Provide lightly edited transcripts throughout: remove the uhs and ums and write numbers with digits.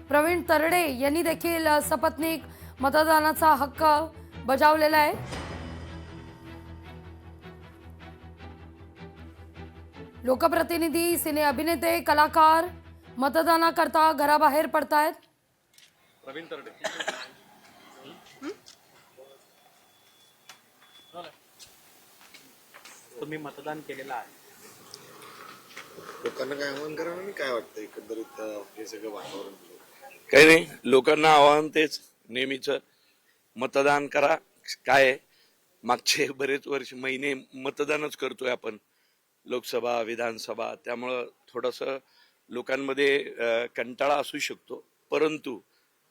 प्रवीण तरडे यांनी देखील सपत्नीक मतदानाचा हक्क बजावलेला आहे। लोकप्रतिनिधी, सिने अभिनेते, कलाकार मतदानाकरता घराबाहेर पडतायत। प्रवीण तरडे तुम्ही मतदान केलेलं आहे, लोकांना काय आव्हान करावं आणि काय वाटतं एकंदरीत हे सगळं वातावरण? काही नाही, लोकांना आव्हान तेच नेहमीच, मतदान करा। काय आहे, मागचे बरेच वर्ष महिने मतदानच करतोय आपण, लोकसभा विधानसभा, त्यामुळं थोडंसं लोकांमध्ये कंटाळा असू शकतो, परंतु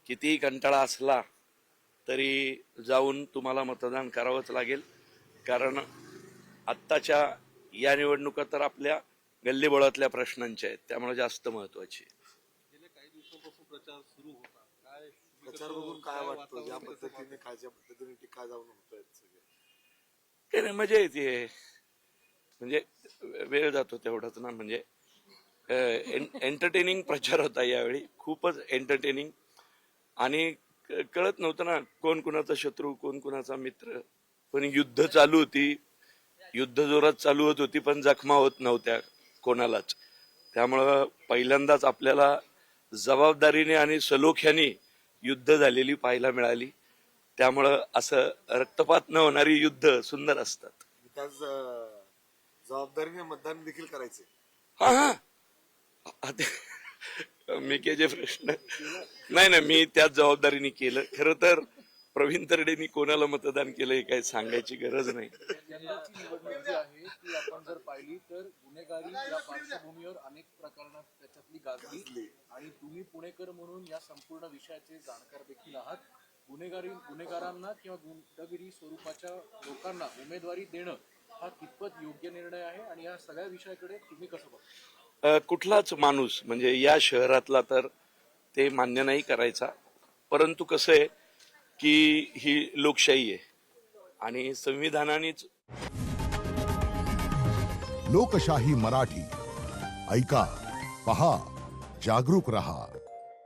कितीही कंटाळा असला तरी जाऊन तुम्हाला मतदान करावंच लागेल। कारण आत्ताच्या या निवडणुका तर आपल्या गल्लीबोळातल्या प्रश्नांच्या आहेत, त्यामुळे जास्त महत्वाची आहे। गेल्या काही दिवसांपासून प्रचार सुरू होता, काय प्रचार बघून काय वाटतं, या पद्धतीने खायच्या पद्धतीने टीका जाऊन होतोय सगळे? काही नाही, मजा येते, म्हणजे वेळ जातो तेवढाच ना, म्हणजे एंटरटेनिंग प्रचार होता यावेळी, खूपच एंटरटेनिंग, आणि कळत नव्हतं ना कोण कुणाचा शत्रू कोण कुणाचा मित्र। पण युद्ध चालू होती, युद्ध जोरात चालू होत होती, पण जखमा होत नव्हत्या कोणालाच। त्यामुळं पहिल्यांदाच आपल्याला जबाबदारीने आणि सलोख्याने युद्ध झालेली पाहायला मिळाली। त्यामुळं असं रक्तपात न होणारी युद्ध सुंदर असतात। त्याच जबाबदारीने मतदान देखील करायचे। हा हा मी के जे प्रश्न नाही ना, मी त्याच जबाबदारीने केलं। खरं तर प्रवीण तरडेंनी कोणाला मतदान केलं हे काही सांगायची गरज नाही। यंदाची निवडणूक जी आहे ती आपण जर पाहिली तर गुन्हेगारी या पार्श्वभूमीवर अनेक प्रकरणात त्याच्यातली गाजली, आणि तुम्ही पुणेकर म्हणून या संपूर्ण विषयाचे जाणकार देखील आहात। गुन्हेगारांना किंवा गुंडगिरी स्वरूपाच्या लोकांना उमेदवारी देणं हा कितपत योग्य निर्णय आहे, आणि या सगळ्या विषयाकडे तुम्ही कसं बघता? कुठलाच माणूस म्हणजे या शहरातला तर ते मान्य नाही करायचा, परंतु कसं आहे की ही लोकशाही आहे आणि संविधानानेच। लोकशाही मराठी ऐका, पहा, जागरूक रहा।